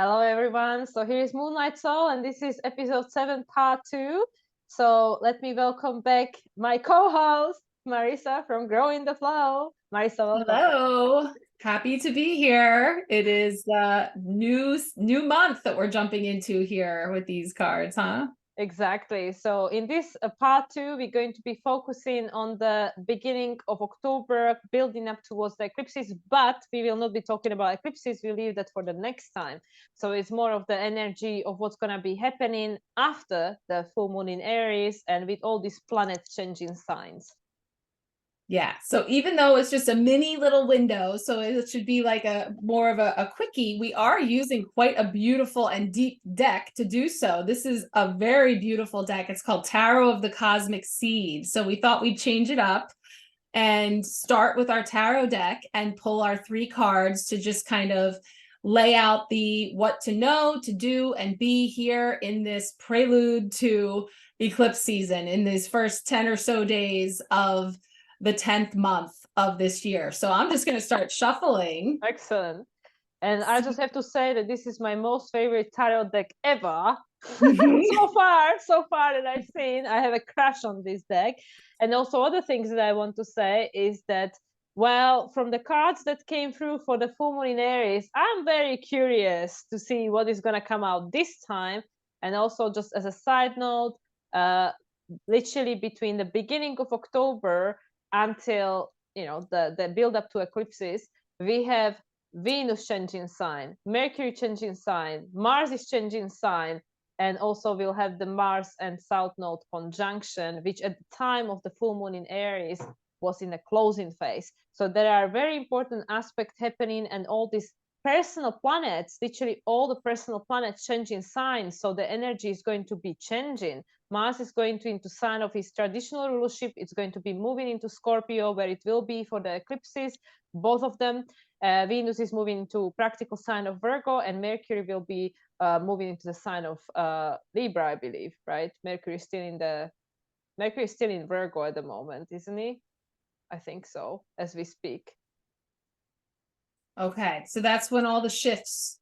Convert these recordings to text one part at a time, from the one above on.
Hello, everyone. So here is Moonlight Soul, and this is episode 7, part 2. So let me welcome back my co-host, Marissa from Growing the Flow. Marissa, welcome. Hello, happy to be here. It is new month that we're jumping into here with these cards, huh? Exactly. So in this part 2, we're going to be focusing on the beginning of October, building up towards the eclipses, but we will not be talking about eclipses. We'll leave that for the next time. So it's more of the energy of what's going to be happening after the full moon in Aries and with all these planets changing signs. Yeah, so even though it's just a mini little window, so it should be like a more of a quickie, we are using quite a beautiful and deep deck to do so. This is a very beautiful deck. It's called Tarot of the Cosmic Seed. So we thought we'd change it up and start with our tarot deck and pull our 3 cards to just kind of lay out the what to know, to do, and be here in this prelude to eclipse season in these first 10 or so days of the 10th month of this year. So I'm just going to start shuffling. Excellent. And I just have to say that this is my most favorite tarot deck ever. Mhm. so far that I've seen. I have a crush on this deck. And also other things that I want to say is that, well, from the cards that came through for the full moon in Aries, I'm very curious to see what is going to come out this time. And also, just as a side note, literally between the beginning of October until the build up to eclipses, we have Venus changing sign, Mercury changing sign, Mars is changing sign, and also we'll have the Mars and South Node conjunction, which at the time of the full moon in Aries was in a closing phase. So there are very important aspects happening, and all these personal planets, literally all the personal planets changing signs. So the energy is going to be changing. Mars is going to into sign of his traditional rulership. It's going to be moving into Scorpio, where it will be for the eclipses, both of them. Venus is moving into practical sign of Virgo, and Mercury will be moving into the sign of Libra, I believe, right? Mercury is still in Virgo at the moment, isn't he? I think so, as we speak. Okay, so that's when all the shifts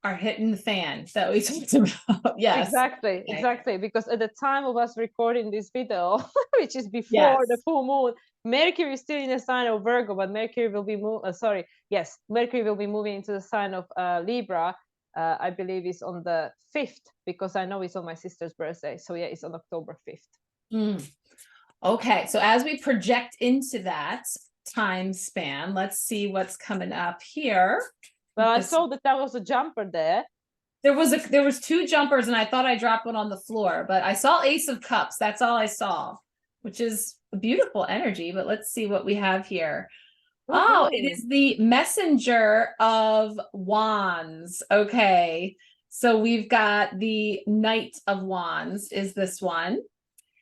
are hitting the fan that we talked about. Yes. Exactly. Because at the time of us recording this video, which is before the Yes. full moon, Mercury is still in the sign of Virgo, but Mercury will be Mercury will be moving into the sign of Libra. I believe it's on the 5th, because I know it's on my sister's birthday. So yeah, it's on October 5th. Okay, so as we project into that time span, let's see what's coming up here. Well, I saw that was a jumper there. There was 2 jumpers, and I thought I dropped one on the floor, but I saw Ace of Cups. That's all I saw, which is a beautiful energy. But let's see what we have here. Oh, it is the Messenger of Wands. Okay, so we've got the Knight of Wands is this one.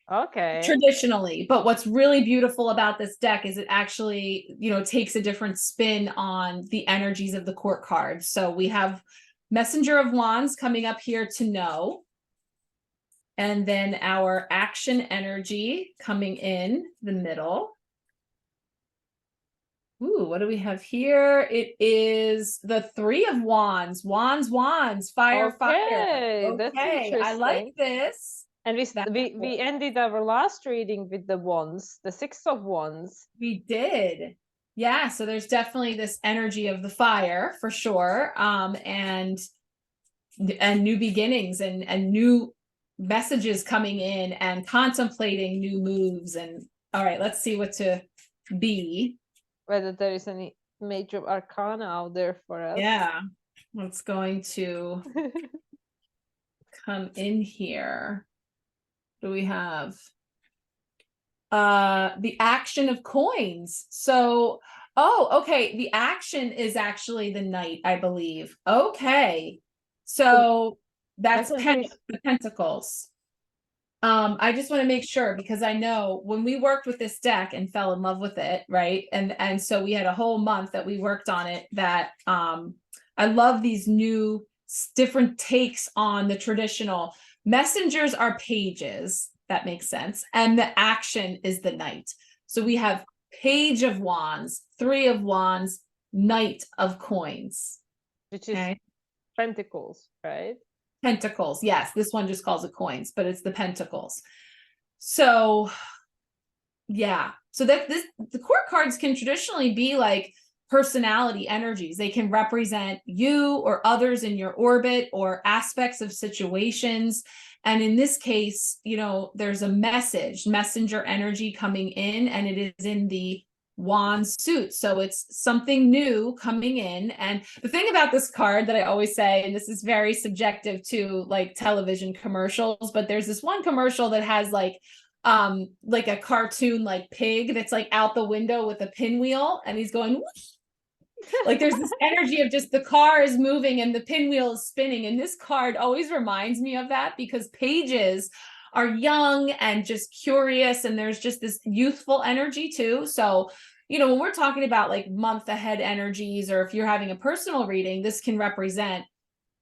Okay. Traditionally, but what's really beautiful about this deck is it actually, takes a different spin on the energies of the court cards. So we have Messenger of Wands coming up here to know. And then our action energy coming in the middle. Ooh, what do we have here? It is the 3 of Wands. Wands, fire, fire. That's Okay, I like this. And we ended our last reading with the wands, the 6 of Wands. We did. Yeah, so there's definitely this energy of the fire for sure. And new beginnings and new messages coming in and contemplating new moves. And all right, let's see what to be. Whether there is any major arcana out there for us. Yeah, what's going to come in here? What do we have? The action of coins. So, okay, the action is actually the knight, I believe. Okay, so that's the pentacles. I just want to make sure, because I know when we worked with this deck and fell in love with it, right? And so we had a whole month that we worked on it, that I love these new different takes on the traditional. Messengers are pages, that makes sense, and the action is the knight. So we have Page of Wands, 3 of Wands, Knight of Coins, which is Pentacles, right? Pentacles. Yes, this one just calls it coins, but it's the pentacles. So yeah, so that the court cards can traditionally be like personality energies. They can represent you or others in your orbit or aspects of situations. And in this case, you know, there's a messenger energy coming in, and it is in the wand suit. So it's something new coming in. And the thing about this card that I always say, and this is very subjective to like television commercials, but there's this one commercial that has like a cartoon like pig that's like out the window with a pinwheel, and he's going like there's this energy of just the car is moving and the pinwheel is spinning. And this card always reminds me of that, because pages are young and just curious, and there's just this youthful energy too. So, you know, when we're talking about like month ahead energies, or if you're having a personal reading, this can represent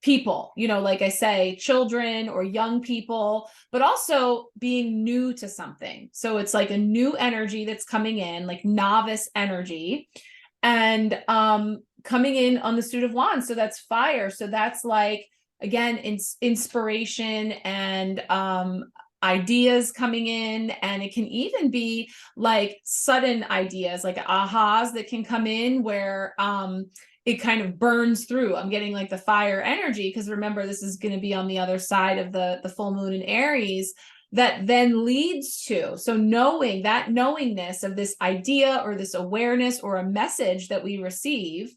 people, you know, like I say, children or young people, but also being new to something. So it's like a new energy that's coming in, like novice energy, and coming in on the suit of wands. So that's fire. So that's like, again, inspiration and ideas coming in. And it can even be like sudden ideas, like ahas that can come in where it kind of burns through. I'm getting like the fire energy, because remember, this is going to be on the other side of the full moon in Aries, that then leads to, so knowing that knowingness of this idea or this awareness or a message that we receive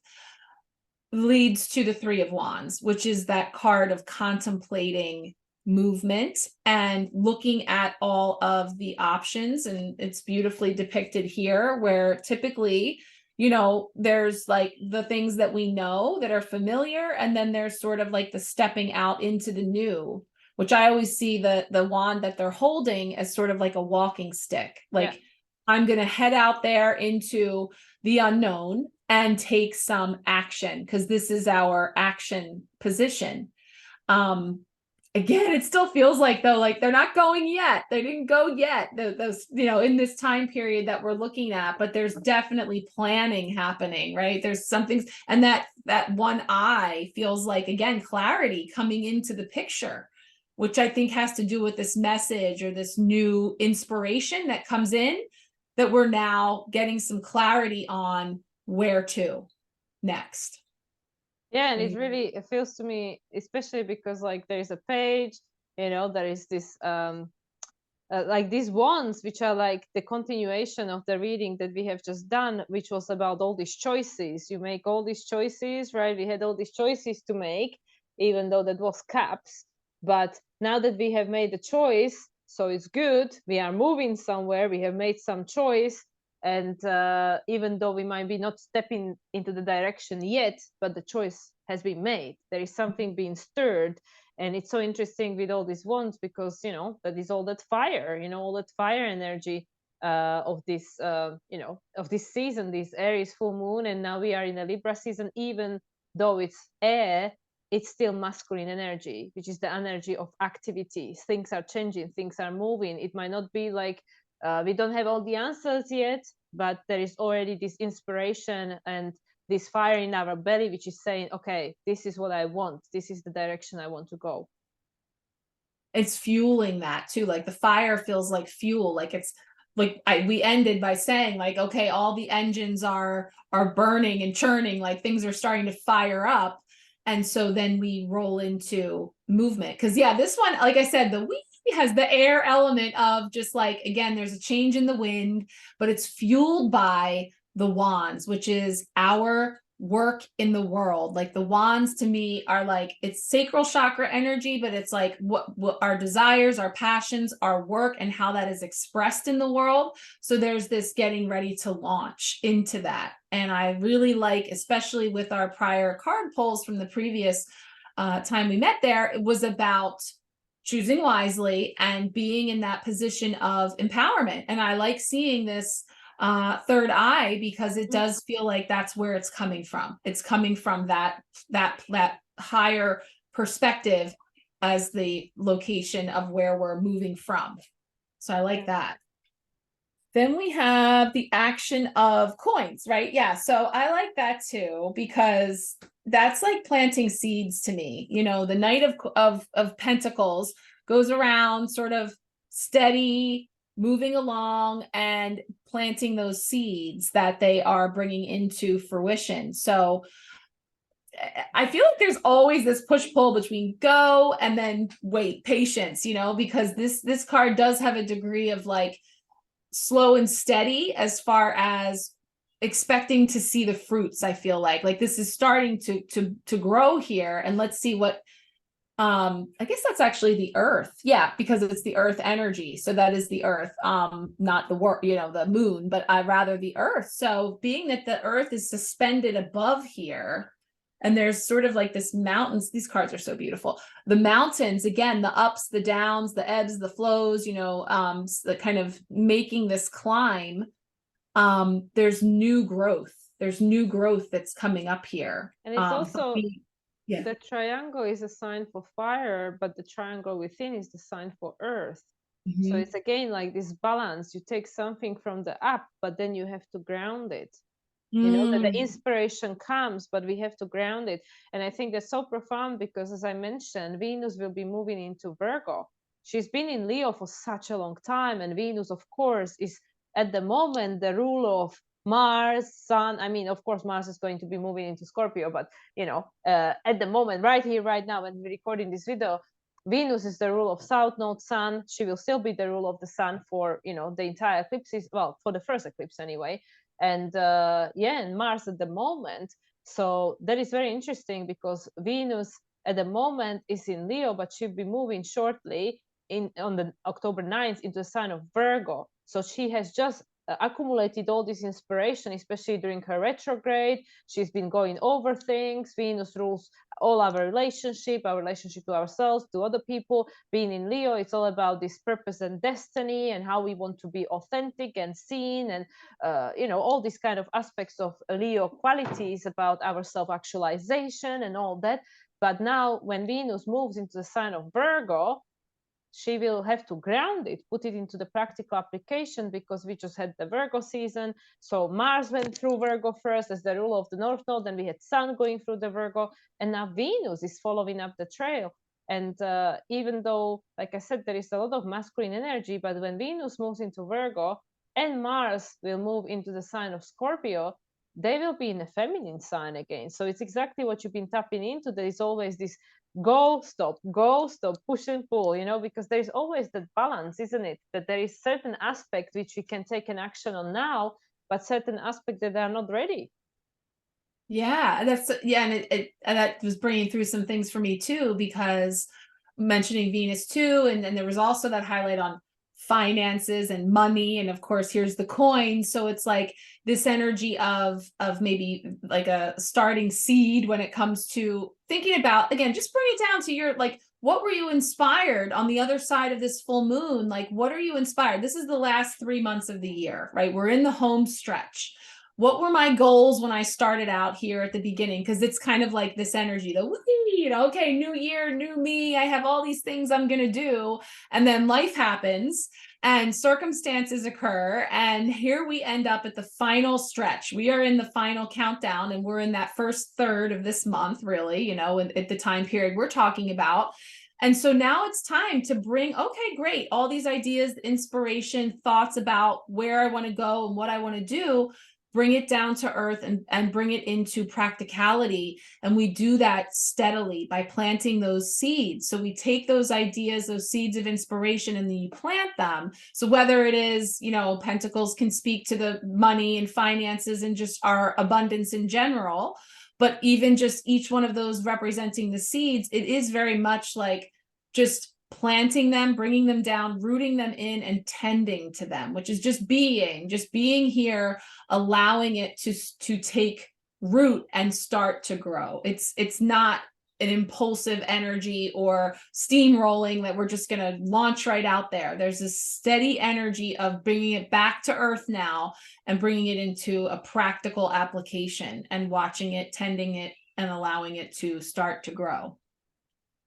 leads to the Three of Wands, which is that card of contemplating movement and looking at all of the options. And it's beautifully depicted here, where typically, you know, there's like the things that we know that are familiar, and then there's sort of like the stepping out into the new, which I always see the wand that they're holding as sort of like a walking stick. Like, yeah, I'm going to head out there into the unknown and take some action, because this is our action position. Again, it still feels like, though, like they're not going yet. They didn't go yet, those, you know, in this time period that we're looking at, but there's definitely planning happening, right? There's something, and that one eye feels like, again, clarity coming into the picture, which I think has to do with this message or this new inspiration that comes in, that we're now getting some clarity on where to next. Yeah, and it feels to me, especially because like there's a page, you know, there is this like these wands, which are like the continuation of the reading that we have just done, which was about all these choices. You make all these choices, right? We had all these choices to make, even though that was caps. But now that we have made the choice, so it's good. We are moving somewhere. We have made some choice. And even though we might be not stepping into the direction yet, but the choice has been made. There is something being stirred. And it's so interesting with all these wands, because, you know, that is all that fire, you know, all that fire energy of this, you know, of this season, this Aries full moon. And now we are in a Libra season. Even though it's air, it's still masculine energy, which is the energy of activity. Things are changing, things are moving. It might not be like we don't have all the answers yet, but there is already this inspiration and this fire in our belly, which is saying, okay, this is what I want. This is the direction I want to go. It's fueling that too. Like the fire feels like fuel. Like it's like we ended by saying like, okay, all the engines are burning and churning, like things are starting to fire up. And so then we roll into movement. Cause yeah, this one, like I said, the week has the air element of just like, again, there's a change in the wind, but it's fueled by the wands, which is our work in the world. Like the wands to me are like, it's sacral chakra energy, but it's like what our desires, our passions, our work, and how that is expressed in the world. So there's this getting ready to launch into that. And I really like, especially with our prior card polls from the previous time we met there, it was about choosing wisely and being in that position of empowerment. And I like seeing this third eye, because it does feel like that's where it's coming from. It's coming from that higher perspective as the location of where we're moving from. So I like that. Then we have the action of coins, right? Yeah. So I like that too, because that's like planting seeds to me. You know, the Knight of Pentacles goes around sort of steady, moving along and planting those seeds that they are bringing into fruition. So I feel like there's always this push pull between go and then wait, patience, you know, because this card does have a degree of like slow and steady as far as expecting to see the fruits. I feel like this is starting to grow here, and let's see what I guess that's actually the earth. Yeah, because it's the earth energy. So that is the earth, not the work, you know, the moon, but rather the earth. So being that the earth is suspended above here, and there's sort of like this mountains, these cards are so beautiful. The mountains, again, the ups, the downs, the ebbs, the flows, you know, the kind of making this climb. There's new growth. There's new growth that's coming up here. And it's also yeah. the triangle is a sign for fire, but the triangle within is the sign for earth. So it's again like this balance. You take something from the up, but then you have to ground it. You know, that the inspiration comes, but we have to ground it. And I think that's so profound because, as I mentioned, Venus will be moving into Virgo. She's been in Leo for such a long time, and Venus, of course, is at the moment the ruler of Mars, Sun. I mean, of course, Mars is going to be moving into Scorpio, but you know, at the moment, right here, right now, when we're recording this video, Venus is the rule of South Node Sun. She will still be the rule of the Sun for, you know, the entire eclipses. Well, for the first eclipse anyway. And yeah, and Mars at the moment. So that is very interesting because Venus at the moment is in Leo, but she'll be moving shortly on the October 9th into the sign of Virgo. So she has just accumulated all this inspiration, especially during her retrograde. She's been going over things. Venus rules all our relationship to ourselves, to other people. Being in Leo, it's all about this purpose and destiny and how we want to be authentic and seen, and you know, all these kind of aspects of Leo qualities about our self-actualization and all that. But now when Venus moves into the sign of Virgo, she will have to ground it, put it into the practical application, because we just had the Virgo season. So Mars went through Virgo first as the ruler of the North Node, then we had Sun going through the Virgo, and now Venus is following up the trail. And even though, like I said, there is a lot of masculine energy, but when Venus moves into Virgo and Mars will move into the sign of Scorpio, they will be in a feminine sign again. So it's exactly what you've been tapping into. There is always this go, stop, push and pull, you know, because there's always that balance, isn't it? That there is certain aspects which we can take an action on now, but certain aspects that are not ready. Yeah, and that was bringing through some things for me too, because mentioning Venus too, and then there was also that highlight on finances and money, and of course here's the coin. So it's like this energy of maybe like a starting seed when it comes to thinking about, again, just bring it down to your, like, what were you inspired on the other side of this full moon? Like, what are you inspired? This is the last 3 months of the year, right? We're in the home stretch. What were my goals when I started out here at the beginning? Because it's kind of like this energy, you know, okay, new year, new me. I have all these things I'm going to do. And then life happens and circumstances occur. And here we end up at the final stretch. We are in the final countdown, and we're in that first third of this month, really, you know, at the time period we're talking about. And so now it's time to bring, okay, great, all these ideas, inspiration, thoughts about where I want to go and what I want to do, bring it down to earth and bring it into practicality. And we do that steadily by planting those seeds. So we take those ideas, those seeds of inspiration, and then you plant them. So whether it is, you know, Pentacles can speak to the money and finances and just our abundance in general, but even just each one of those representing the seeds, it is very much like just planting them, bringing them down, rooting them in, and tending to them, which is just being here, allowing it to take root and start to grow. It's not an impulsive energy or steamrolling that we're just going to launch right out there. There's this steady energy of bringing it back to earth now and bringing it into a practical application and watching it, tending it, and allowing it to start to grow.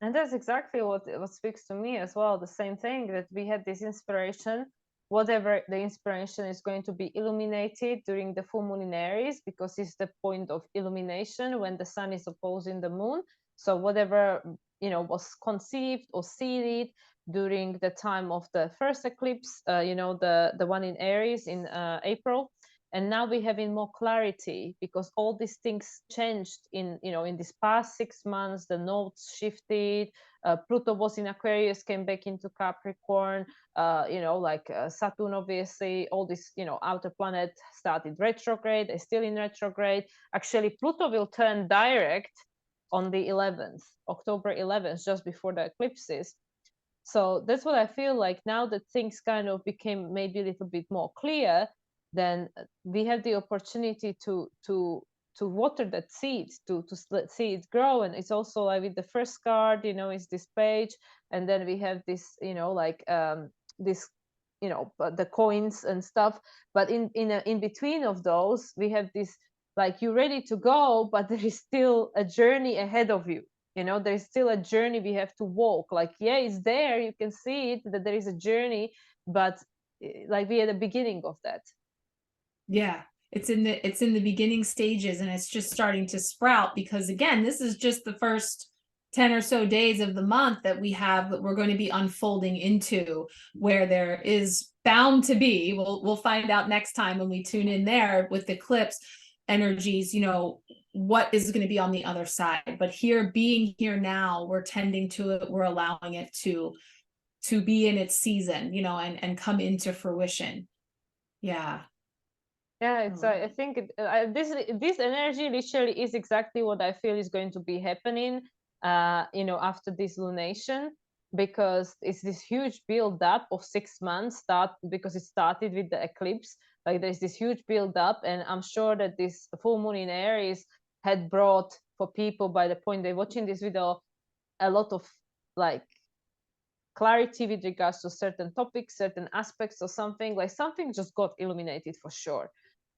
And that's exactly what speaks to me as well. The same thing, that we had this inspiration whatever the inspiration is going to be illuminated during the full moon in Aries, because it's the point of illumination when the sun is opposing the moon. So whatever, you know, was conceived or seeded during the time of the first eclipse, you know, the one in Aries in April. And now we're having more clarity because all these things changed in, you know, in this past 6 months. The nodes shifted. Pluto was in Aquarius, came back into Capricorn. You know, like Saturn, obviously, all this, you know, outer planet started retrograde. They're still in retrograde. Actually, Pluto will turn direct on the 11th, October 11th, just before the eclipses. So that's what I feel like now that things kind of became maybe a little bit more clear, then we have the opportunity to water that seed, to see it grow. And it's also like with the first card, you know, is this page, and then we have this, you know, like this, you know, the coins and stuff. But in between of those, we have this, like, you're ready to go, but there is still a journey ahead of you. You know, there's still a journey we have to walk. Like, yeah, it's there, you can see it, that there is a journey, but like we are at the beginning of that. Yeah, it's in the beginning stages, and it's just starting to sprout, because again, this is just the first 10 or so days of the month that we're going to be unfolding into, where there is bound to be, we'll find out next time when we tune in there with the eclipse energies, you know, what is going to be on the other side. But here, being here now, we're tending to it, we're allowing it to be in its season, you know, and come into fruition. Yeah. Yeah, it's I think this energy literally is exactly what I feel is going to be happening, you know, after this lunation, because it's this huge build up of 6 months, because it started with the eclipse. Like, there's this huge build up, and I'm sure that this full moon in Aries had brought for people, by the point they're watching this video, a lot of like clarity with regards to certain topics, certain aspects, or something. Like, something just got illuminated for sure.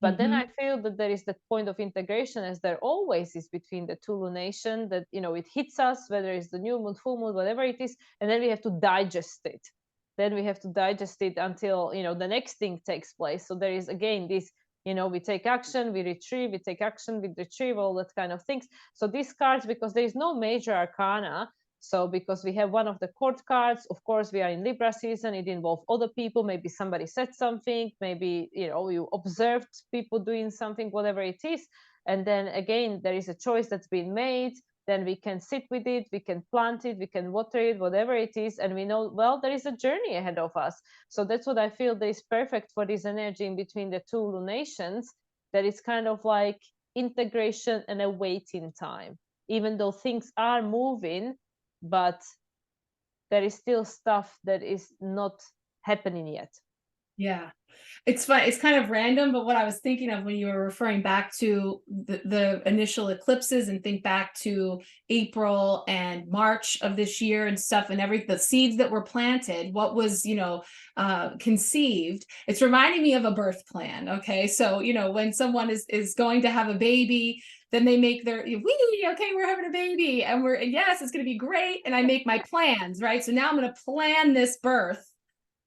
But then I feel that there is that point of integration, as there always is between the two lunation, that, you know, it hits us, whether it's the new moon, full moon, whatever it is, and then we have to digest it. Then we have to digest it until, you know, the next thing takes place. So there is again this, you know, we take action, we retrieve, we take action, we retrieve, all that kind of things. So these cards, because there is no major arcana, so because we have one of the court cards, of course, we are in Libra season, it involves other people. Maybe somebody said something, maybe, you know, you observed people doing something, whatever it is. And then again, there is a choice that's been made. Then we can sit with it, we can plant it, we can water it, whatever it is. And we know, well, there is a journey ahead of us. So that's what I feel that is perfect for this energy in between the two lunations, that it's kind of like integration and a waiting time. Even though things are moving, but there is still stuff that is not happening yet. Yeah, it's fun. It's kind of random, but what I was thinking of when you were referring back to the initial eclipses, and think back to April and March of this year and stuff, and the seeds that were planted, what was, you know, conceived. It's reminding me of a birth plan. Okay, so, you know, when someone is going to have a baby, then they make their, okay, we're having a baby, and yes, it's going to be great, and I make my plans, right? So now I'm going to plan this birth.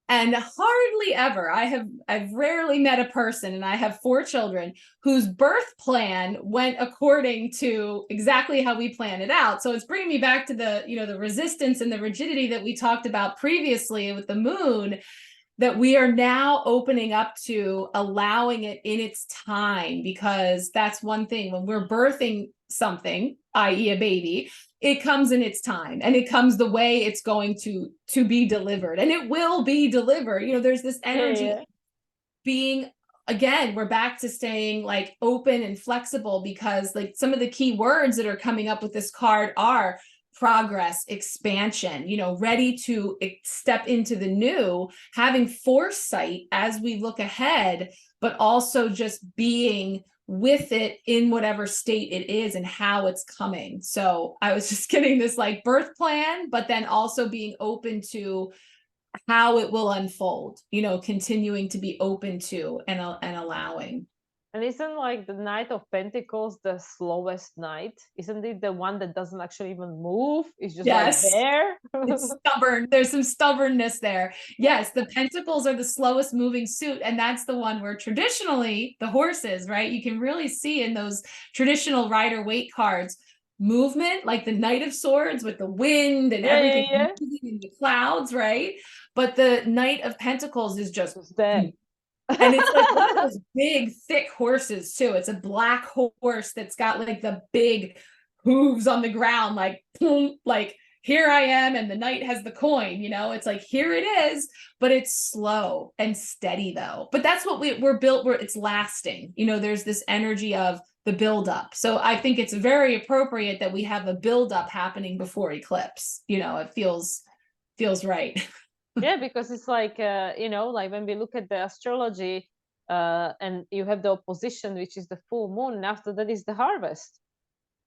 And hardly ever, I've rarely met a person, and I have 4 children, whose birth plan went according to exactly how we planned it out. So it's bringing me back to the, you know, the resistance and the rigidity that we talked about previously with the moon, that we are now opening up to allowing it in its time. Because that's one thing, when we're birthing something, i.e. a baby, it comes in its time, and it comes the way it's going to be delivered, and it will be delivered. You know, there's this energy being, again, we're back to staying like open and flexible, because like some of the key words that are coming up with this card are progress, expansion, you know, ready to step into the new, having foresight as we look ahead, but also just being with it in whatever state it is and how it's coming. So I was just getting this like birth plan, but then also being open to how it will unfold, you know, continuing to be open to and allowing. And isn't like the Knight of Pentacles the slowest knight? Isn't it the one that doesn't actually even move? It's just like Yes. there. It's stubborn. There's some stubbornness there. Yes, the pentacles are the slowest moving suit, and that's the one where traditionally the horses, right? You can really see in those traditional rider weight cards movement, like the Knight of Swords with the wind and everything moving in the clouds, right? But the Knight of Pentacles is just there. And it's like one of those big, thick horses too. It's a black horse that's got like the big hooves on the ground, like boom, like here I am, and the knight has the coin. You know, it's like here it is, but it's slow and steady though. But that's what we're built. Where it's lasting. You know, there's this energy of the buildup. So I think it's very appropriate that we have a buildup happening before eclipse. You know, it feels right. Yeah, because it's like you know, like when we look at the astrology, and you have the opposition, which is the full moon, and after that is the harvest.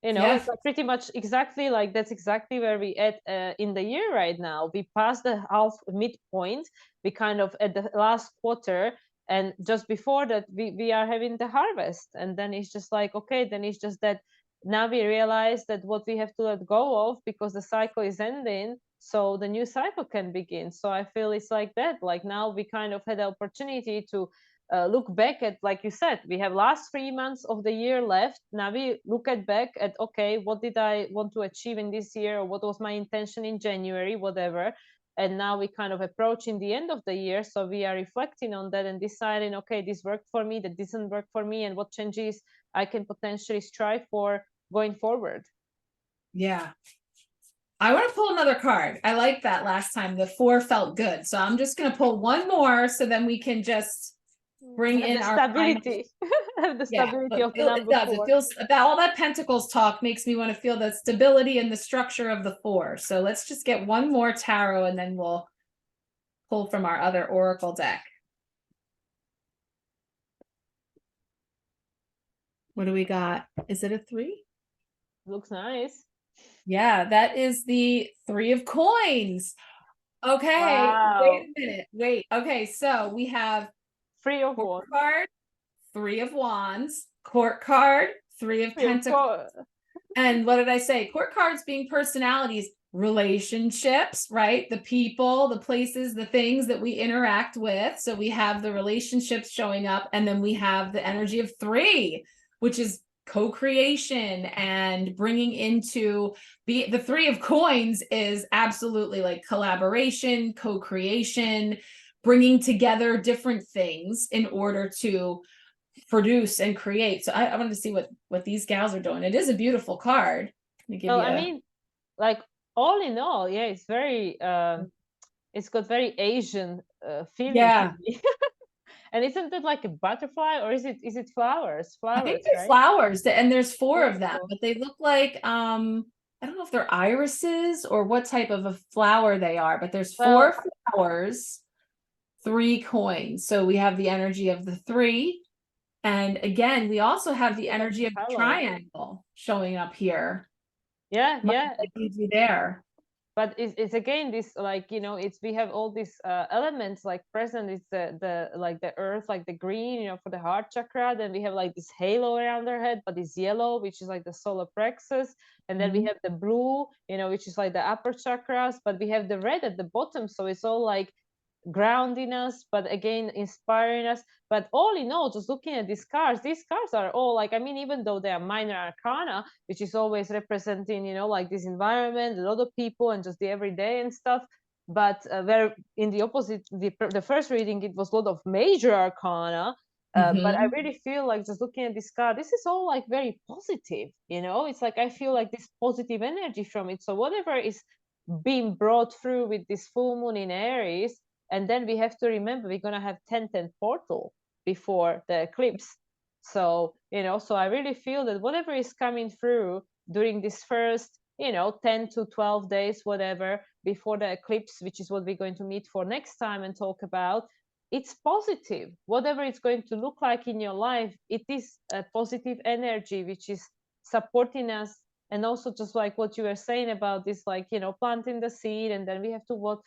You know, Yeah. it's like pretty much exactly like that's exactly where we at in the year right now. We passed the half midpoint. We kind of at the last quarter, and just before that, we are having the harvest, and then it's just like okay, then it's just that now we realize that what we have to let go of because the cycle is ending, so the new cycle can begin. So I feel it's like that. Like now we kind of had the opportunity to look back at, like you said, we have last 3 months of the year left. Now we look at back at okay, what did I want to achieve in this year, or what was my intention in January, whatever. And now we kind of approaching the end of the year, so we are reflecting on that and deciding okay, this worked for me, that didn't work for me, and what changes I can potentially strive for going forward. Yeah. I want to pull another card. I like that last time. The 4 felt good. So I'm just going to pull one more so then we can just bring Have in the our stability. Have the stability of the it number does. It 4. feels that all that pentacles talk makes me want to feel the stability and the structure of the 4. So let's just get one more tarot and then we'll pull from our other oracle deck. What do we got? Is it a 3? Looks nice. Yeah, that is the 3 of coins. Okay, Wow. wait a minute. Wait. Okay, so we have 3 of court Wands. card, 3 of wands, court card, 3 of pentacles. And what did I say? Court cards being personalities, relationships, right? The people, the places, the things that we interact with. So we have the relationships showing up, and then we have the energy of 3, which is co-creation and bringing into the 3 of coins is absolutely like collaboration, co-creation, bringing together different things in order to produce and create. So I wanted to see what these gals are doing. It is a beautiful card. Let me give Well, you I mean, like all in all, yeah, it's very it's got very Asian feeling to yeah. me. And isn't it like a butterfly, or is it flowers? I think Flowers, they're right? flowers, and there's 4 of them, Beautiful. but they look like I don't know if they're irises or what type of a flower they are, but there's 4 Well, flowers, 3 coins. So we have the energy of the 3. And again, we also have the energy of the hello. triangle showing up here. Yeah, What yeah. leads you there? But it's again this, like, you know, it's we have all these elements like present. It's the like the earth, like the green, you know, for the heart chakra. Then we have like this halo around our head, but it's yellow, which is like the solar plexus. And then we have the blue, you know, which is like the upper chakras, but we have the red at the bottom. So it's all like grounding us, but again inspiring us. But all in all, just looking at these cards are all like, I mean, even though they are minor arcana, which is always representing, you know, like this environment, a lot of people and just the everyday and stuff. But where in the opposite, the first reading, it was a lot of major arcana. But I really feel like just looking at this card, this is all like very positive, you know. It's like I feel like this positive energy from it. So whatever is being brought through with this full moon in Aries, and then we have to remember we're going to have 10-10 portal before the eclipse. So, you know, so I really feel that whatever is coming through during this first, you know, 10 to 12 days, whatever, before the eclipse, which is what we're going to meet for next time and talk about, it's positive. Whatever it's going to look like in your life, it is a positive energy which is supporting us. And also just like what you were saying about this, like, you know, planting the seed, and then we have to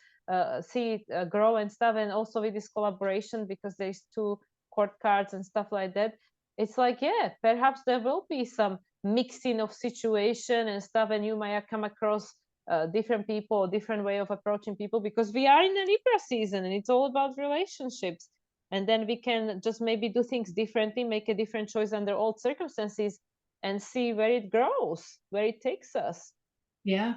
see it grow and stuff. And also with this collaboration, because there's 2 court cards and stuff like that. it's like, yeah, perhaps there will be some mixing of situation and stuff, and you might come across different people, different way of approaching people, because we are in a Libra season and it's all about relationships. And then we can just maybe do things differently, make a different choice under all circumstances, and see where it grows, where it takes us. Yeah.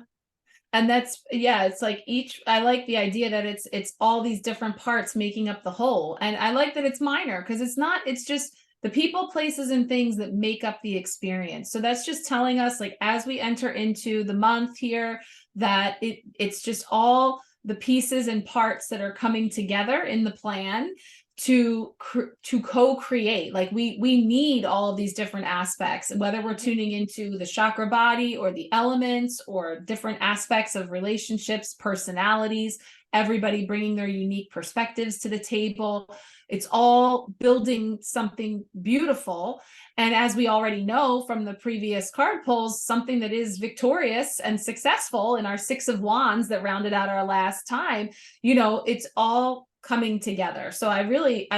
And that's, yeah, it's like I like the idea that it's all these different parts making up the whole. And I like that it's minor, because it's just the people, places, and things that make up the experience. So that's just telling us, like, as we enter into the month here, that it's just all the pieces and parts that are coming together in the plan to co-create. Like we need all of these different aspects, whether we're tuning into the chakra body or the elements or different aspects of relationships, personalities, everybody bringing their unique perspectives to the table. It's all building something beautiful. And as we already know from the previous card pulls, something that is victorious and successful in our Six of Wands that rounded out our last time, it's all coming together. So I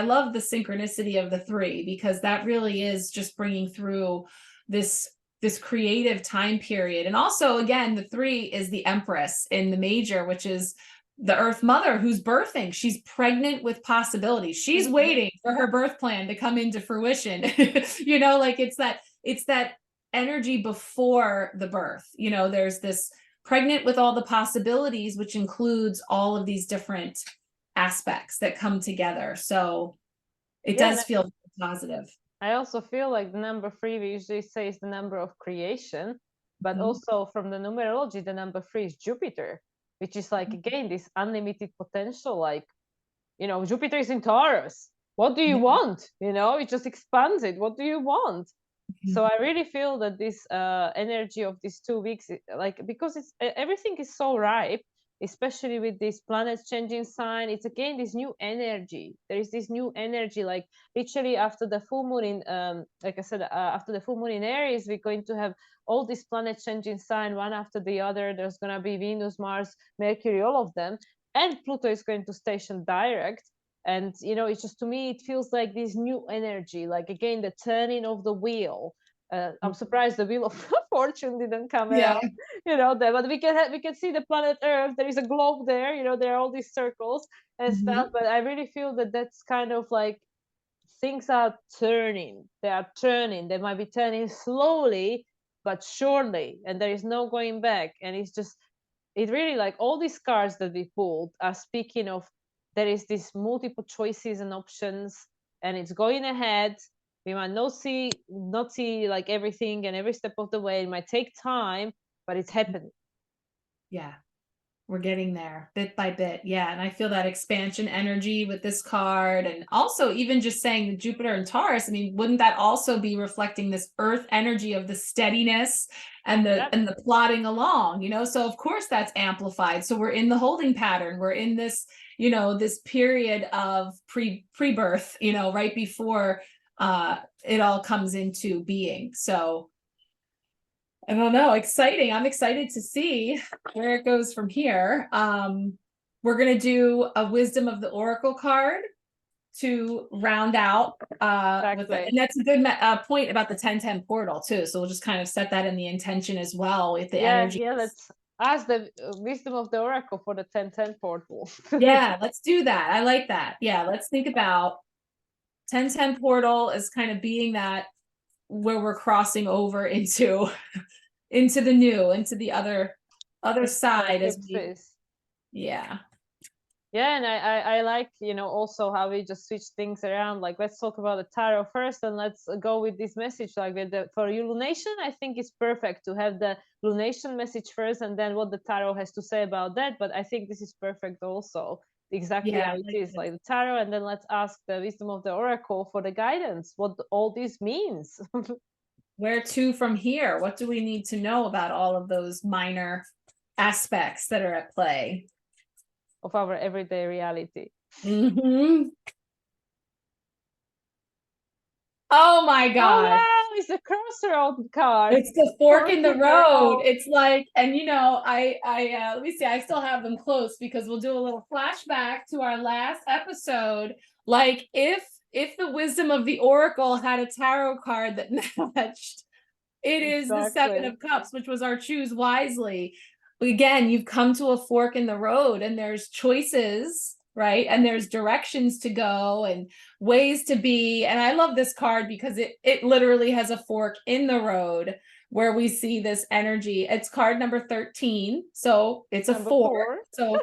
love the synchronicity of the three, because that really is just bringing through this creative time period. And also, again, the three is the Empress in the major, which is the Earth Mother who's birthing. She's pregnant with possibilities. She's waiting for her birth plan to come into fruition. Like it's that energy before the birth. There's this pregnant with all the possibilities, which includes all of these different aspects that come together. So it does feel positive. I also feel like the number 3, we usually say, is the number of creation, but also from the numerology, the number 3 is Jupiter, which is like, again, this unlimited potential. Like, Jupiter is in Taurus. What do you want? It just expands it. What do you want? So I really feel that this energy of these 2 weeks, like, because everything is so ripe, especially with this planets changing sign, it's again this new energy. There is this new energy, like literally after the full moon in like I said, after the full moon in Aries, we're going to have all these planets changing sign one after the other. There's going to be Venus, Mars, Mercury, all of them, and Pluto is going to station direct. And it's just, to me, it feels like this new energy, like, again, the turning of the wheel. I'm surprised the wheel of fortune didn't come around, but we can see the planet Earth. There is a globe there, there are all these circles and stuff. But I really feel that that's kind of like, things are turning. They are turning. They might be turning slowly but surely, and there is no going back. And it really, like, all these cards that we pulled are speaking of, there is this multiple choices and options, and it's going ahead. We might not see like everything and every step of the way. It might take time, but it's happening. Yeah, we're getting there bit by bit. Yeah, and I feel that expansion energy with this card. And also, even just saying the Jupiter and Taurus, I mean, wouldn't that also be reflecting this earth energy of the steadiness and the plodding along, so of course that's amplified. So we're in the holding pattern. We're in this, this period of pre-birth, right before it all comes into being. So I don't know, exciting. I'm excited to see where it goes from here. We're going to do a Wisdom of the Oracle card to round out. And that's a good point about the 1010 portal too. So we'll just kind of set that in the intention as well with the energy. Yeah, let's ask the Wisdom of the Oracle for the 1010 portal. Yeah, let's do that. I like that. Yeah, let's think about 1010 portal as kind of being that where we're crossing over into the new, into the other side as we, yeah, and I like, also how we just switch things around. Like, let's talk about the tarot first, and let's go with this message. Like, for your lunation, I think it's perfect to have the lunation message first, and then what the tarot has to say about that. But I think this is perfect also, exactly how it is, like the tarot. And then let's ask the Wisdom of the Oracle for the guidance, what all this means. Where to from here? What do we need to know about all of those minor aspects that are at play of our everyday reality? Oh my God. Oh, wow, it's a crossroad card. It's the fork in the road. It's like, and I let me see, I still have them close because we'll do a little flashback to our last episode. Like, if if the wisdom of the Oracle had a tarot card that matched, it is the Seven of Cups, which was our choose wisely. Again, you've come to a fork in the road and there's choices, right? And there's directions to go and ways to be. And I love this card because it literally has a fork in the road where we see this energy. It's card number 13. So it's a Number 4. So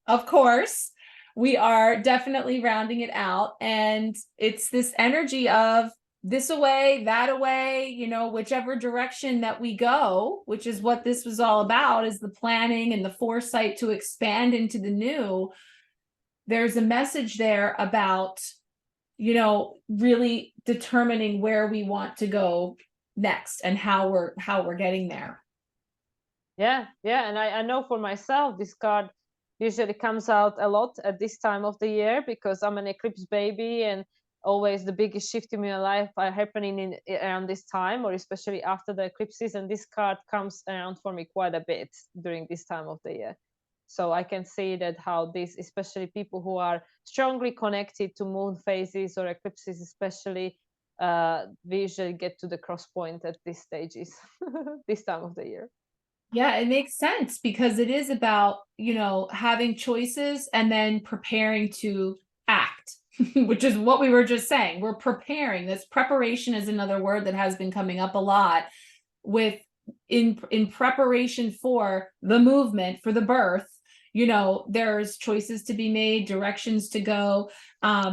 of course, we are definitely rounding it out. And it's this energy of this away, that away, you know, whichever direction that we go, which is what this was all about, is the planning and the foresight to expand into the new. There's a message there about, you know, really determining where we want to go next and how we're getting there. Yeah, and I know for myself, this card usually comes out a lot at this time of the year because I'm an eclipse baby, and always the biggest shift in my life are happening in around this time, or especially after the eclipses, and this card comes around for me quite a bit during this time of the year. So I can see that how this, especially people who are strongly connected to moon phases or eclipses especially, we usually get to the cross point at these stages this time of the year. Yeah, it makes sense because it is about, you know, having choices and then preparing to act, which is what we were just saying. We're preparing. This preparation is another word that has been coming up a lot with in preparation for the movement, for the birth. You know, there's choices to be made, directions to go.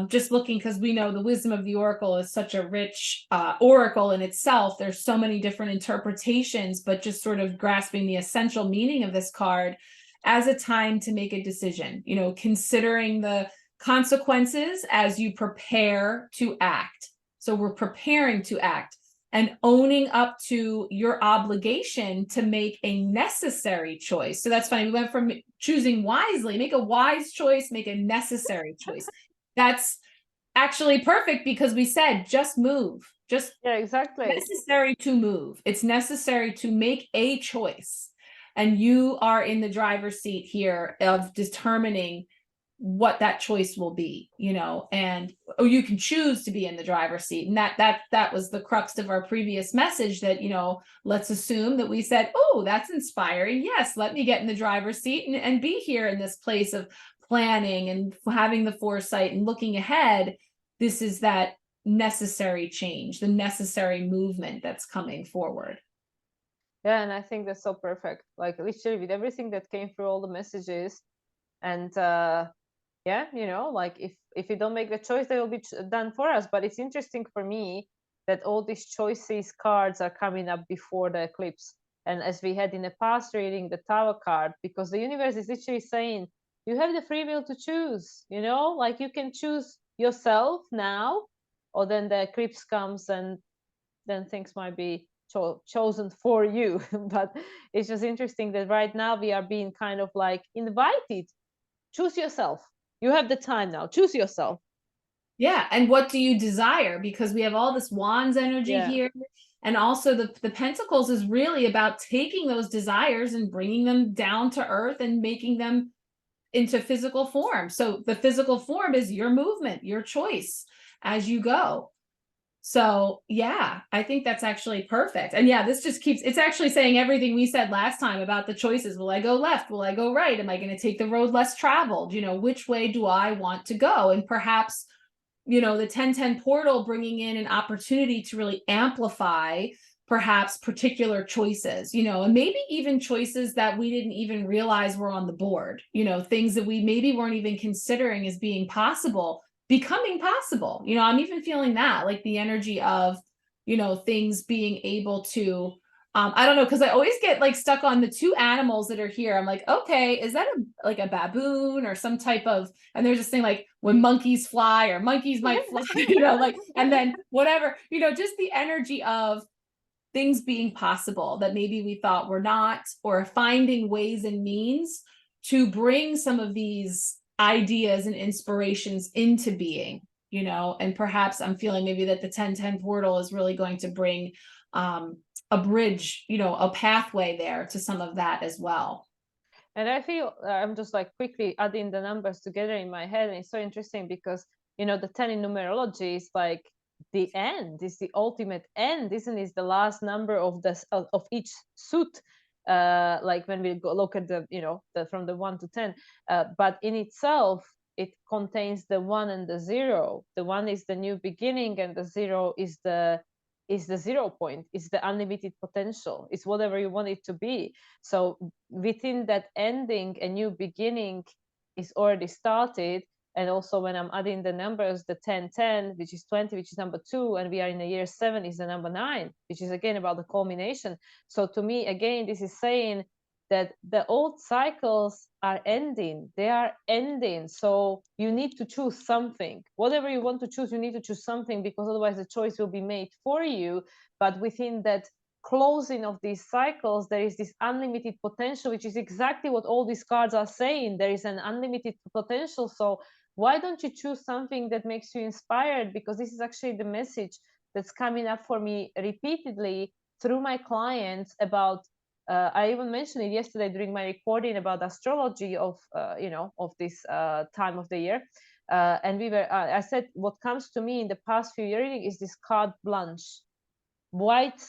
Just looking, because we know the wisdom of the Oracle is such a rich oracle in itself. There's so many different interpretations, but just sort of grasping the essential meaning of this card as a time to make a decision, you know, considering the consequences as you prepare to act. So we're preparing to act and owning up to your obligation to make a necessary choice. So that's funny. We went from choosing wisely, make a wise choice, make a necessary choice. That's actually perfect because we said just move. Just yeah, exactly. Necessary to move. It's necessary to make a choice. And you are in the driver's seat here of determining what that choice will be, you know, and you can choose to be in the driver's seat. And that was the crux of our previous message, that, you know, let's assume that we said, oh, that's inspiring. Yes, let me get in the driver's seat and be here in this place of planning and having the foresight and looking ahead. This is that necessary change, the necessary movement that's coming forward. Yeah, and I think that's so perfect. Like literally with everything that came through all the messages, and yeah, you know, like if we don't make the choice, they will be done for us. But it's interesting for me that all these choices cards are coming up before the eclipse, and as we had in the past reading the Tower card, because the universe is literally saying you have the free will to choose, you know, like you can choose yourself now, or then the eclipse comes and then things might be chosen for you. But it's just interesting that right now we are being kind of like invited, choose yourself, you have the time now, choose yourself. Yeah, and what do you desire? Because we have all this wands energy here, and also the pentacles is really about taking those desires and bringing them down to earth and making them into physical form. So the physical form is your movement, your choice as you go. So yeah, I think that's actually perfect. And yeah, this just keeps, it's actually saying everything we said last time about the choices. Will I go left? Will I go right? Am I going to take the road less traveled? You know, which way do I want to go? And perhaps, you know, the 1010 portal bringing in an opportunity to really amplify perhaps particular choices, you know, and maybe even choices that we didn't even realize were on the board, you know, things that we maybe weren't even considering as being possible, becoming possible. You know, I'm even feeling that, like the energy of, you know, things being able to, I don't know, because I always get like stuck on the two animals that are here. I'm like, okay, is that like a baboon or some type of, and there's this thing like when monkeys fly or monkeys might fly, you know, like, and then whatever, you know, just the energy of things being possible that maybe we thought were not, or finding ways and means to bring some of these ideas and inspirations into being, you know. And perhaps I'm feeling maybe that the 1010 portal is really going to bring a bridge, you know, a pathway there to some of that as well. And I feel I'm just like quickly adding the numbers together in my head, and it's so interesting because you know, the 10 in numerology is like the end, is the ultimate end, isn't it? It's the last number of the of each suit, like when we go look at the, you know, the from the 1 to 10, but in itself it contains the 1 and the 0. The 1 is the new beginning, and the 0 is the 0 point, is the unlimited potential, it's whatever you want it to be. So within that ending, a new beginning is already started. And also when I'm adding the numbers, the 10 10, which is 20, which is number 2, and we are in the year 7, is the number 9, which is again about the culmination. So to me, again, this is saying that the old cycles are ending, they are ending. So you need to choose something, whatever you want to choose, you need to choose something, because otherwise the choice will be made for you. But within that closing of these cycles, there is this unlimited potential, which is exactly what all these cards are saying. There is an unlimited potential. So why don't you choose something that makes you inspired? Because this is actually the message that's coming up for me repeatedly through my clients about, I even mentioned it yesterday during my recording about astrology of, you know, of this time of the year. And we were, I said, what comes to me in the past few years is this carte blanche, white,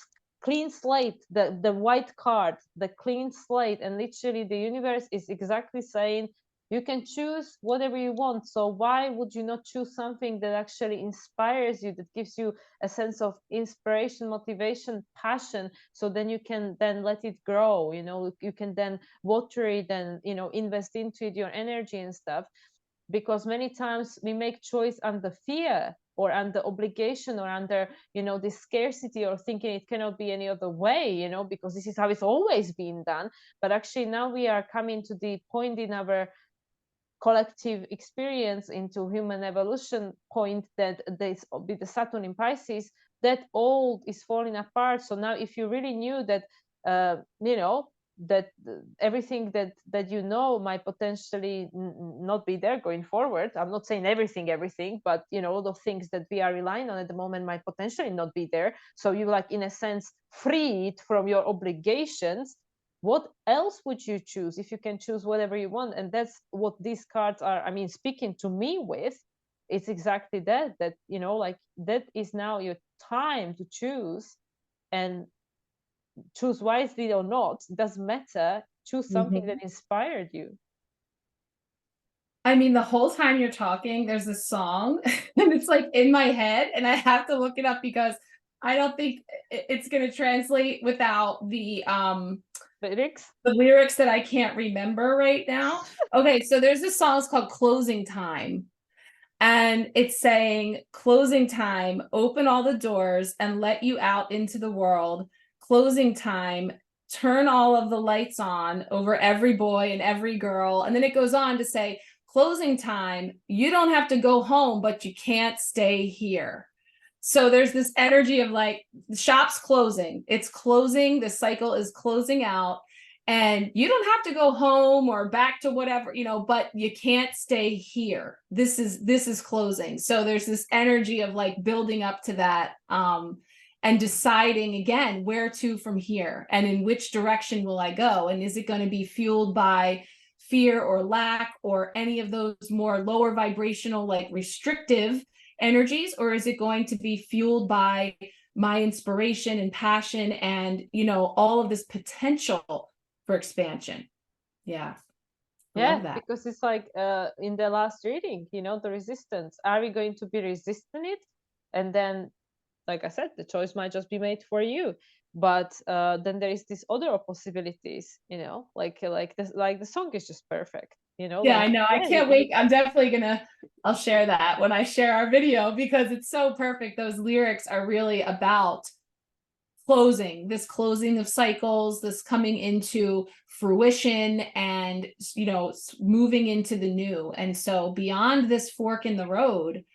clean slate, the white card, the clean slate. And literally the universe is exactly saying, you can choose whatever you want. So why would you not choose something that actually inspires you, that gives you a sense of inspiration, motivation, passion? So then you can then let it grow, you know, you can then water it and, you know, invest into it, your energy and stuff. Because many times we make choice under fear or under obligation or under, you know, this scarcity, or thinking it cannot be any other way, you know, because this is how it's always been done. But actually now we are coming to the point in our collective experience, into human evolution point, that this with the Saturn in Pisces, that old is falling apart. So now if you really knew that, you know, that everything that you know might potentially not be there going forward, I'm not saying everything, but you know, all the things that we are relying on at the moment might potentially not be there. So you, like, in a sense, freed from your obligations. What else would you choose if you can choose whatever you want? And that's what these cards are, I mean, speaking to me with. It's exactly that, you know, like, that is now your time to choose, and choose wisely or not, doesn't matter. Choose something that inspired you. I mean, the whole time you're talking, there's a song and it's like in my head, and I have to look it up because I don't think it's going to translate without Lyrics. the lyrics that I can't remember right now. Okay, so there's this song, it's called Closing Time. And it's saying, closing time, open all the doors and let you out into the world. Closing time, turn all of the lights on over every boy and every girl. And then it goes on to say, closing time, you don't have to go home, but you can't stay here. So there's this energy of like, the shop's closing, it's closing, the cycle is closing out. And you don't have to go home or back to whatever, you know, but you can't stay here. This is closing. So there's this energy of like building up to that, and deciding again where to from here, and in which direction will I go, and is it going to be fueled by fear or lack or any of those more lower vibrational, like restrictive energies, or is it going to be fueled by my inspiration and passion and, you know, all of this potential for expansion? Yeah. Love that. Because it's like, in the last reading, you know, the resistance, are we going to be resisting it? And then, like I said, the choice might just be made for you. But then there is this other possibilities, you know, like this, like the song is just perfect, you know. Yeah, Like, I know. I can't wait. I'm definitely gonna, I'll share that when I share our video because it's so perfect. Those lyrics are really about closing, this closing of cycles, this coming into fruition and, you know, moving into the new. And so beyond this fork in the road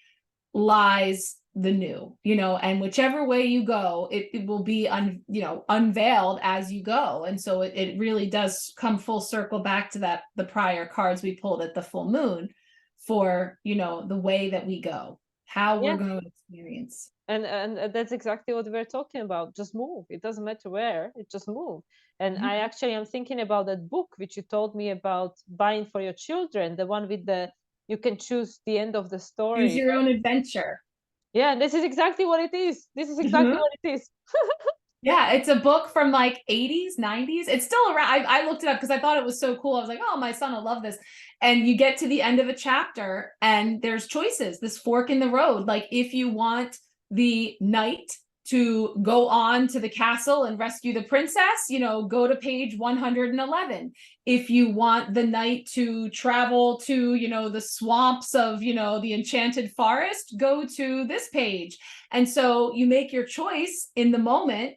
lies the new, you know, and whichever way you go, it will be unveiled as you go. And so it really does come full circle back to that, the prior cards we pulled at the full moon for, you know, the way that we go, how we're going to experience. And that's exactly what we're talking about. Just move. It doesn't matter where, it just move. And I actually am thinking about that book which you told me about buying for your children, the one with the you can choose the end of the Choose story. your own adventure. Yeah, this is exactly what it is. This is exactly what it is. Yeah, it's a book from like 80s, 90s. It's still around. I looked it up because I thought it was so cool. I was like, oh, my son will love this. And you get to the end of a chapter and there's choices, this fork in the road. Like if you want the knight to go on to the castle and rescue the princess, you know, go to page 111. If you want the knight to travel to, you know, the swamps of, you know, the enchanted forest, go to this page. And so you make your choice in the moment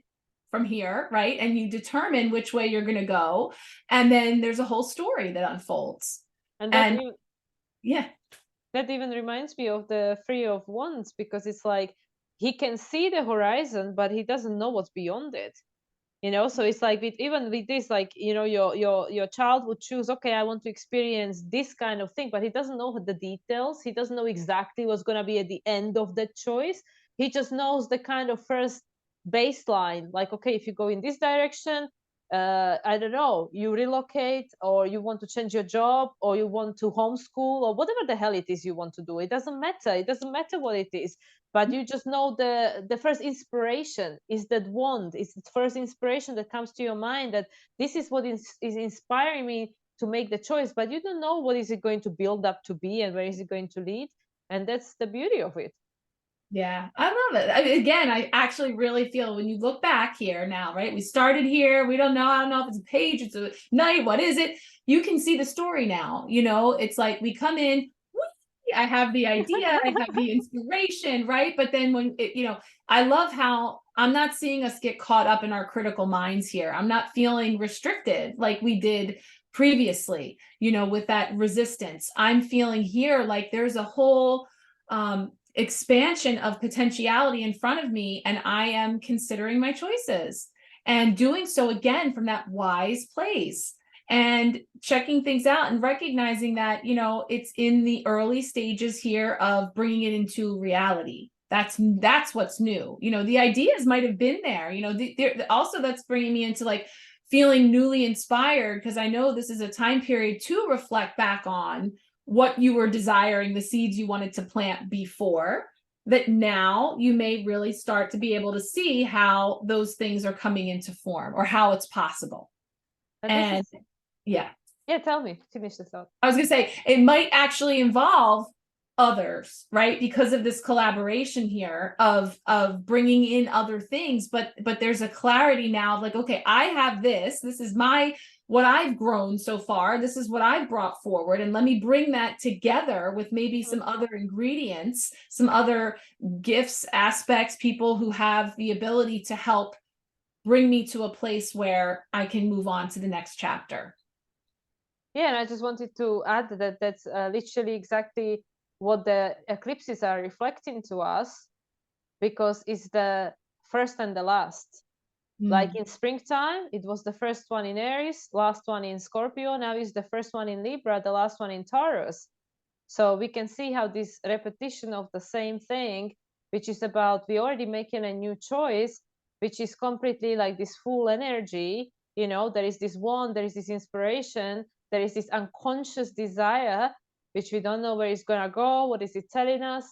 from here, right? And you determine which way you're going to go. And then there's a whole story that unfolds. And And yeah, that even reminds me of the Three of Wands, because it's like he can see the horizon, but he doesn't know what's beyond it. You know, so it's like even with this, like, you know, your child would choose, okay, I want to experience this kind of thing, but he doesn't know the details. He doesn't know exactly what's going to be at the end of that choice. He just knows the kind of first baseline, like, okay, if you go in this direction, I don't know, you relocate, or you want to change your job, or you want to homeschool, or whatever the hell it is you want to do. It doesn't matter. It doesn't matter what it is, but you just know the first inspiration is that wand. It's the first inspiration that comes to your mind, that this is what is inspiring me to make the choice, but you don't know what is it going to build up to be and where is it going to lead. And that's the beauty of it. yeah, I love it. I mean, again, I actually really feel when you look back here now, right? We started here. We don't know. I don't know if it's a page, it's a night. What is it? You can see the story now. You know, it's like we come in. I have the idea, I have the inspiration, right? But then when it, you know, I love how I'm not seeing us get caught up in our critical minds here. I'm not feeling restricted like we did previously, you know, with that resistance. I'm feeling here like there's a whole expansion of potentiality in front of me, and I am considering my choices and doing so again from that wise place and checking things out and recognizing that, you know, it's in the early stages here of bringing it into reality. That's what's new. You know, the ideas might have been there, you know, also that's bringing me into like feeling newly inspired, because I know this is a time period to reflect back on what you were desiring, the seeds you wanted to plant before, that now you may really start to be able to see how those things are coming into form or how it's possible. And yeah. Yeah, tell me, finish the thought. I was going to say, it might actually involve others, right? Because of this collaboration here of bringing in other things, but there's a clarity now of like, okay, I have this is my what I've grown so far, this is what I've brought forward, and let me bring that together with maybe some other ingredients, some other gifts, aspects, people who have the ability to help bring me to a place where I can move on to the next chapter. Yeah, and I just wanted to add that that's literally exactly what the eclipses are reflecting to us, because it's the first and the last. Like in springtime, it was the first one in Aries, last one in Scorpio. Now is the first one in Libra, the last one in Taurus. So we can see how this repetition of the same thing, which is about we already making a new choice, which is completely like this full energy. You know, there is this one, there is this inspiration, there is this unconscious desire, which we don't know where it's gonna go, what is it telling us.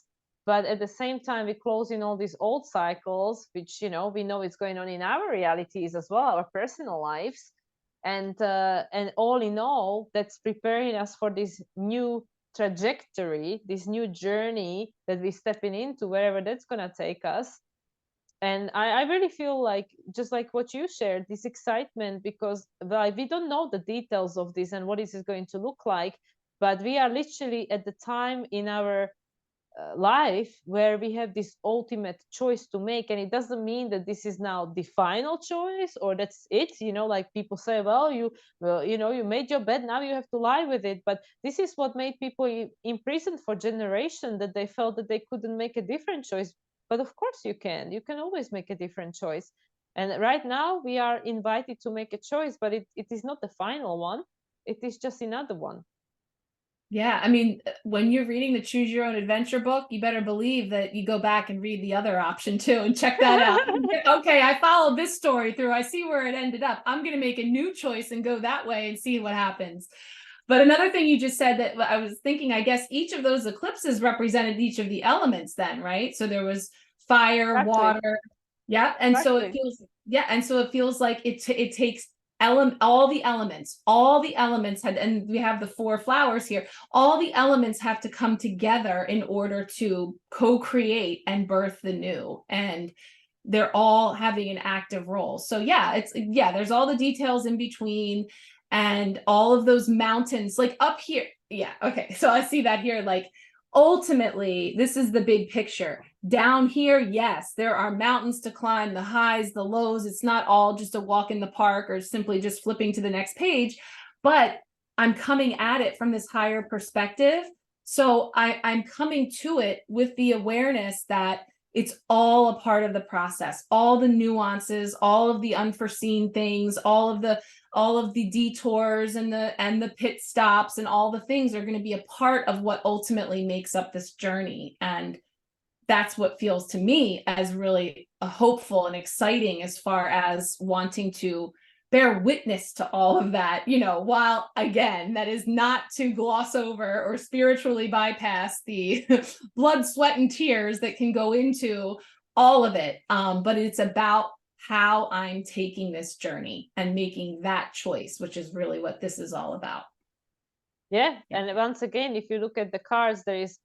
But at the same time, we close in all these old cycles, which, you know, we know it's going on in our realities as well, our personal lives. And all in all, that's preparing us for this new trajectory, this new journey that we're stepping into, wherever that's going to take us. And I really feel like, just like what you shared, this excitement, because like, we don't know the details of this and what is it going to look like, but we are literally at the time in our life where we have this ultimate choice to make. And it doesn't mean that this is now the final choice or that's it, you know, like people say, well, you know, you made your bed, now you have to lie with it. But this is what made people imprisoned for generation, that they felt that they couldn't make a different choice. But of course you can always make a different choice. And right now we are invited to make a choice, but it is not the final one, it is just another one. Yeah, I mean, when you're reading the Choose Your Own Adventure book, you better believe that you go back and read the other option too and check that out. Okay, I followed this story through. I see where it ended up. I'm going to make a new choice and go that way and see what happens. But another thing you just said that I was thinking, I guess each of those eclipses represented each of the elements then, right? So there was fire, Exactly. water. Yeah. And so it feels, and so it feels like it takes all the elements had, and we have the 4 flowers here, all the elements have to come together in order to co-create and birth the new, and they're all having an active role. So yeah, there's all the details in between, and all of those mountains like up here. Yeah, okay, so I see that here. Like ultimately this is the big picture. Down here, yes, there are mountains to climb, the highs, the lows. It's not all just a walk in the park or simply just flipping to the next page, but I'm coming at it from this higher perspective. So I'm coming to it with the awareness that it's all a part of the process, all the nuances, all of the unforeseen things, all of the detours and the pit stops and all the things are going to be a part of what ultimately makes up this journey. And that's what feels to me as really hopeful and exciting, as far as wanting to bear witness to all of that, while again, that is not to gloss over or spiritually bypass the blood, sweat, and tears that can go into all of it. But it's about how I'm taking this journey and making that choice, which is really what this is all about. Yeah. And once again, if you look at the cards, there is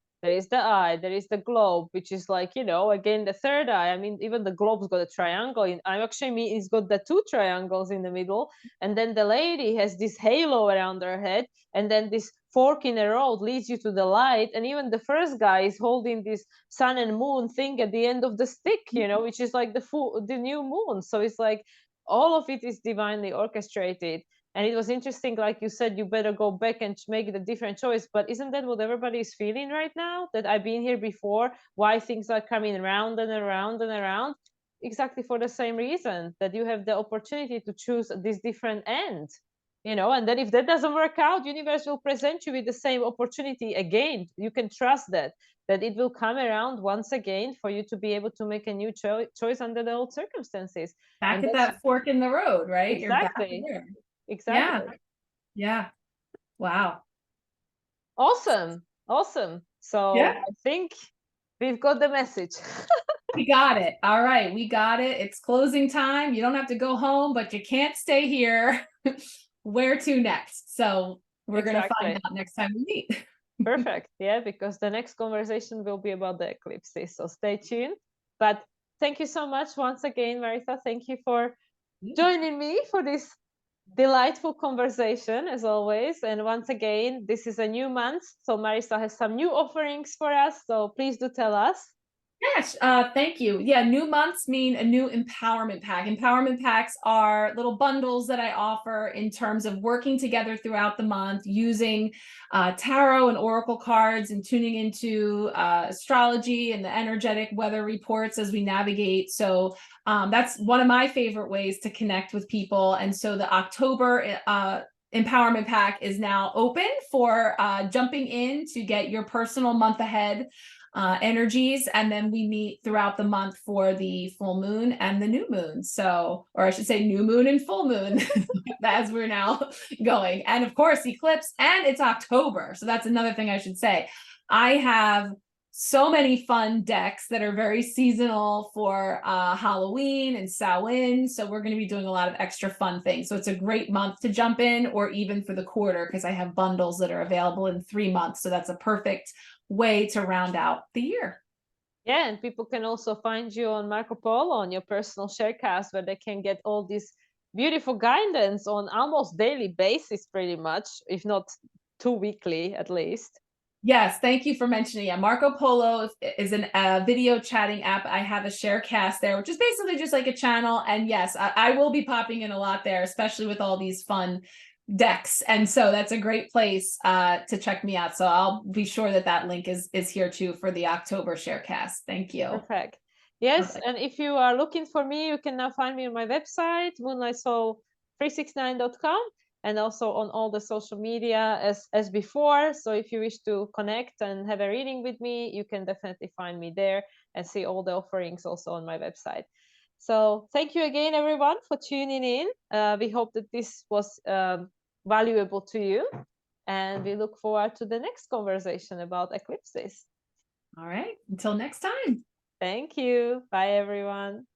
the eye, there is the globe, which is like, again, the third eye. I mean, even the globe's got a triangle. I actually mean, it's got the 2 triangles in the middle. And then the lady has this halo around her head. And then this fork in the road leads you to the light. And even the first guy is holding this sun and moon thing at the end of the stick, which is like the new moon. So it's like all of it is divinely orchestrated. And it was interesting, like you said, you better go back and make the different choice. But isn't that what everybody is feeling right now? That I've been here before, why things are coming around and around and around? Exactly for the same reason, that you have the opportunity to choose this different end. And then if that doesn't work out, universe will present you with the same opportunity again. You can trust that it will come around once again for you to be able to make a new choice under the old circumstances. Back at that fork in the road, right? Exactly. You're back there. Exactly. Yeah. Wow. Awesome. So Yeah. I think we've got the message. We got it. All right. We got it. It's closing time. You don't have to go home, but you can't stay here. Where to next? So we're going to find out next time we meet. Perfect. Yeah, because the next conversation will be about the eclipses. So stay tuned. But thank you so much once again, Marissa. Thank you for joining me for this delightful conversation, as always. And once again, this is a new month. So Marissa has some new offerings for us. So please do tell us. Yes, thank you. Yeah, new months mean a new empowerment pack. Empowerment packs are little bundles that I offer in terms of working together throughout the month, using tarot and oracle cards and tuning into astrology and the energetic weather reports as we navigate. So that's one of my favorite ways to connect with people. And so the October empowerment pack is now open for jumping in to get your personal month ahead energies, and then we meet throughout the month for the full moon and the new moon. So, or I should say new moon and full moon as we're now going. And of course eclipse, and it's October, so that's another thing I should say. I have so many fun decks that are very seasonal for Halloween and Samhain. So we're going to be doing a lot of extra fun things. So it's a great month to jump in, or even for the quarter, because I have bundles that are available in 3 months. So that's a perfect way to round out the year. Yeah, and people can also find you on Marco Polo, on your personal sharecast, where they can get all this beautiful guidance on almost daily basis, pretty much, if not 2 weekly at least. Yes, thank you for mentioning. Yeah, Marco Polo is a video chatting app. I have a sharecast there, which is basically just like a channel. And yes, I will be popping in a lot there, especially with all these fun decks. And so that's a great place to check me out. So I'll be sure that link is here too for the October sharecast. Thank you. Perfect. Yes, and if you are looking for me, you can now find me on my website, moonlightsoul369.com, and also on all the social media as before. So if you wish to connect and have a reading with me, you can definitely find me there and see all the offerings also on my website. So thank you again, everyone, for tuning in. We hope that this was valuable to you. And we look forward to the next conversation about eclipses. All right. Until next time. Thank you. Bye, everyone.